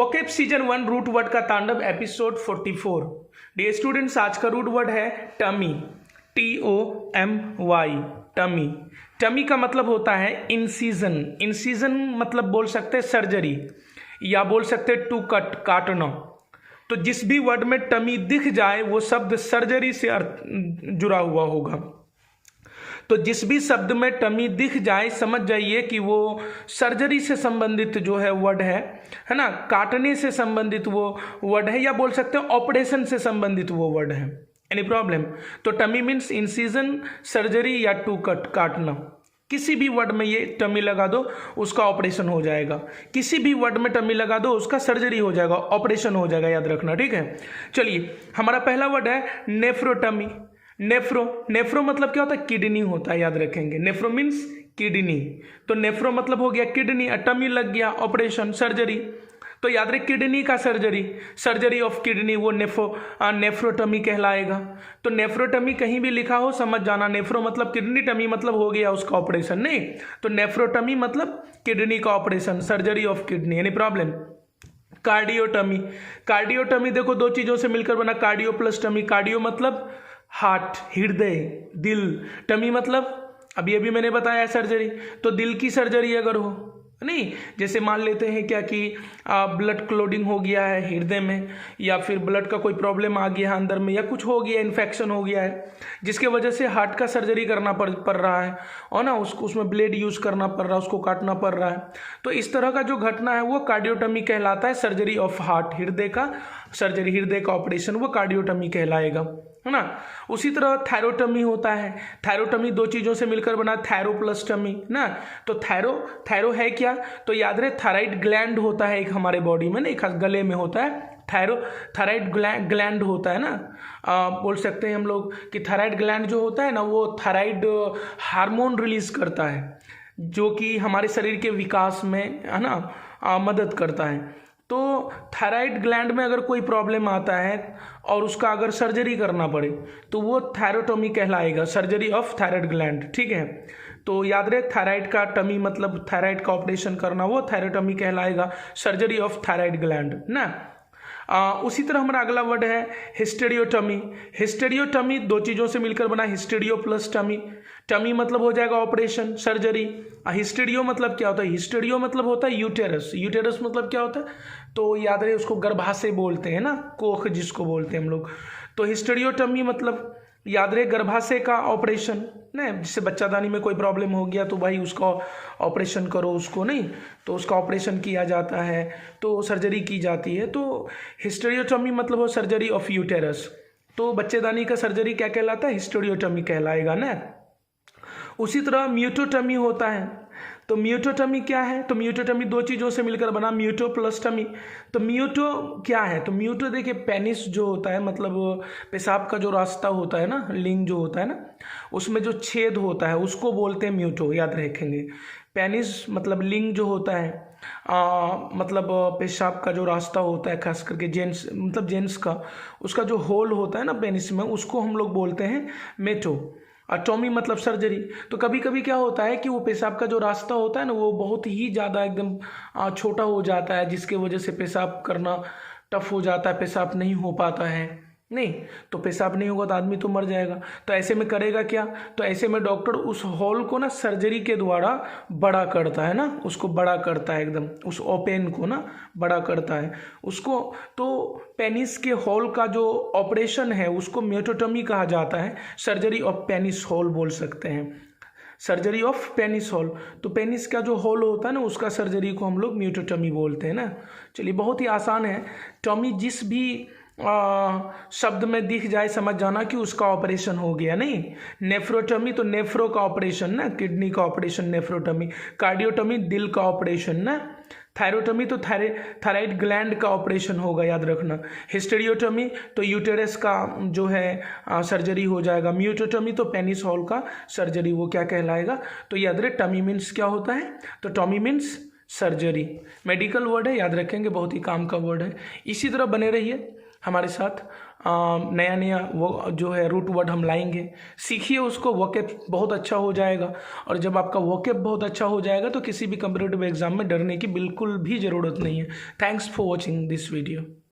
Vocab season 1 root word का तांडव episode 44। Dear students, आज का रूट वर्ड है टमी। TOMY, tummy. टमी का मतलब होता है इंसीजन। इंसीजन मतलब बोल सकते हैं सर्जरी, या बोल सकते हैं टू कट, काटना। तो जिस भी वर्ड में टमी दिख जाए वो शब्द सर्जरी से जुड़ा हुआ होगा। तो जिस भी शब्द में टमी दिख जाए समझ जाइए कि वो सर्जरी से संबंधित जो है वर्ड है ना, काटने से संबंधित वो वर्ड है, या बोल सकते हैं ऑपरेशन से संबंधित वो वर्ड है। Any problem? तो टमी मीन्स इंसीजन, सर्जरी या टू कट, काटना। किसी भी वर्ड में ये टमी लगा दो उसका ऑपरेशन हो जाएगा, किसी भी वर्ड में टमी लगा दो उसका सर्जरी हो जाएगा, ऑपरेशन हो जाएगा, याद रखना, ठीक है। चलिए, हमारा पहला वर्ड है नेफ्रोटमी। नेफ्रो मतलब क्या होता है? किडनी होता है, याद रखेंगे। नेफ्रो मीन्स किडनी, तो नेफ्रो मतलब हो गया किडनी, टमी लग गया, ऑपरेशन, सर्जरी। तो याद रख, किडनी का सर्जरी, सर्जरी ऑफ किडनी, वो नेफ्रोटमी कहलाएगा। तो नेफ्रोटमी कहीं भी लिखा हो समझ जाना, नेफ्रो मतलब किडनी, टमी मतलब हो गया उसका ऑपरेशन, नहीं। तो नेफ्रोटमी मतलब किडनी का operation, surgery of kidney. Any problem? Cardiotomy. Cardiotomy देखो दो चीजों से मिलकर बना, कार्डियो प्लस टमी। कार्डियो मतलब हार्ट, हृदय, दिल। टमी मतलब अभी मैंने बताया सर्जरी, तो दिल की सर्जरी अगर हो, नहीं, जैसे मान लेते हैं क्या कि ब्लड क्लोटिंग हो गया है हृदय में, या फिर ब्लड का कोई प्रॉब्लम आ गया है अंदर में, या कुछ हो गया, इन्फेक्शन हो गया है जिसके वजह से हार्ट का सर्जरी करना पड़ रहा है, और ना उसको उसमें ब्लेड यूज़ करना पड़ रहा है, उसको काटना पड़ रहा है। तो इस तरह का जो घटना है वो कार्डियोटमी कहलाता है, सर्जरी ऑफ हार्ट, हृदय का सर्जरी, हृदय का ऑपरेशन, वो कार्डियोटमी कहलाएगा, है ना। उसी तरह थायरोटमी होता है। थायरोटमी दो चीज़ों से मिलकर बना, थायरो प्लस टमी ना। तो थायरो है क्या? तो याद रहे, थायराइड ग्लैंड होता है एक हमारे बॉडी में, नहीं, खास गले में होता है। थायराइड ग्लैंड होता है ना, बोल सकते हैं हम लोग कि थायराइड ग्लैंड जो होता है ना वो थायराइड हार्मोन रिलीज करता है, जो कि हमारे शरीर के विकास में, है ना, मदद करता है। तो थायराइड ग्लैंड में अगर कोई प्रॉब्लम आता है और उसका अगर सर्जरी करना पड़े तो वो थायरोटमी कहलाएगा, सर्जरी ऑफ थायराइड ग्लैंड, ठीक है। तो याद रहे, थायराइड का टमी मतलब थायराइड का ऑपरेशन करना, वो थायरोटमी कहलाएगा, सर्जरी ऑफ थायराइड ग्लैंड ना। उसी तरह हमारा अगला वर्ड है हिस्टेरियोटमी। हिस्टेरियोटमी दो चीज़ों से मिलकर बना, हिस्टेरियो प्लस टमी। टमी मतलब हो जाएगा ऑपरेशन, सर्जरी। हिस्टेरियो मतलब क्या होता है? हिस्टेरियो मतलब होता है यूटेरस। यूटेरस मतलब क्या होता है? तो याद रहे, उसको गर्भाशय बोलते हैं ना, कोख जिसको बोलते हैं हम लोग। तो हिस्टेरियोटमी मतलब याद रहे गर्भाशय का ऑपरेशन, नहीं, जिससे बच्चादानी में कोई प्रॉब्लम हो गया तो भाई उसका ऑपरेशन करो, उसको, नहीं, तो उसका ऑपरेशन किया जाता है, तो सर्जरी की जाती है। तो हिस्टेरियोटमी मतलब हो सर्जरी ऑफ यूटेरस। तो बच्चेदानी का सर्जरी क्या कहलाता है? हिस्टेरियोटमी कहलाएगा ना। उसी तरह म्यूटोटमी होता है। तो म्यूटोटमी क्या है? तो म्यूटोटमी दो चीज़ों से मिलकर बना, म्यूटो प्लस टमी। तो म्यूटो क्या है? तो म्यूटो देखिए, पेनिस जो होता है, मतलब पेशाब का जो रास्ता होता है ना, लिंग जो होता है ना, उसमें जो छेद होता है उसको बोलते हैं म्यूटो, याद रखेंगे। पेनिस मतलब लिंग जो होता है, मतलब पेशाब का जो रास्ता होता है, खास करके जेंट्स, मतलब जेंट्स का, उसका जो होल होता है ना पेनिस में, उसको हम लोग बोलते हैं मेटो। टॉमी मतलब सर्जरी। तो कभी कभी क्या होता है कि वो पेशाब का जो रास्ता होता है ना वो बहुत ही ज़्यादा एकदम छोटा हो जाता है, जिसके वजह से पेशाब करना टफ हो जाता है, पेशाब नहीं हो पाता है, नहीं, तो पेशाब नहीं होगा तो आदमी तो मर जाएगा। तो ऐसे में करेगा क्या? तो ऐसे में डॉक्टर उस होल को ना सर्जरी के द्वारा बड़ा करता है ना, उसको बड़ा करता है एकदम, उस ओपन को ना बड़ा करता है उसको। तो पेनिस के होल का जो ऑपरेशन है उसको म्यूटोटमी कहा जाता है, सर्जरी ऑफ पेनिस होल बोल सकते हैं, सर्जरी ऑफ पेनिस होल। तो पेनिस का जो होल होता है ना उसका सर्जरी को हम लोग म्यूटोटमी बोलते हैं ना। चलिए, बहुत ही आसान है। टॉमी जिस भी शब्द में दिख जाए समझ जाना कि उसका ऑपरेशन हो गया, नहीं। नेफ्रोटमी तो नेफ्रो का ऑपरेशन ना, किडनी का ऑपरेशन, नेफ्रोटमी। कार्डियोटमी दिल का ऑपरेशन ना। थायरोटमी तो थायराइड ग्लैंड का ऑपरेशन होगा, याद रखना। हिस्टेरियोटमी तो यूटेरस का जो है सर्जरी हो जाएगा। म्यूटोटमी तो पेनिस हॉल का सर्जरी, वो क्या कहलाएगा? तो याद रहे, टमी मीन्स क्या होता है? तो Tommy means surgery. Medical word है, याद रखेंगे, बहुत ही काम का वर्ड है। इसी तरह बने रहिए। हमारे साथ नया नया वो जो है रूट वर्ड हम लाएंगे, सीखिए उसको, वोकैब बहुत अच्छा हो जाएगा। और जब आपका वोकैब बहुत अच्छा हो जाएगा तो किसी भी कम्पिटिटिव एग्जाम में डरने की बिल्कुल भी ज़रूरत नहीं है। Thanks for watching this video.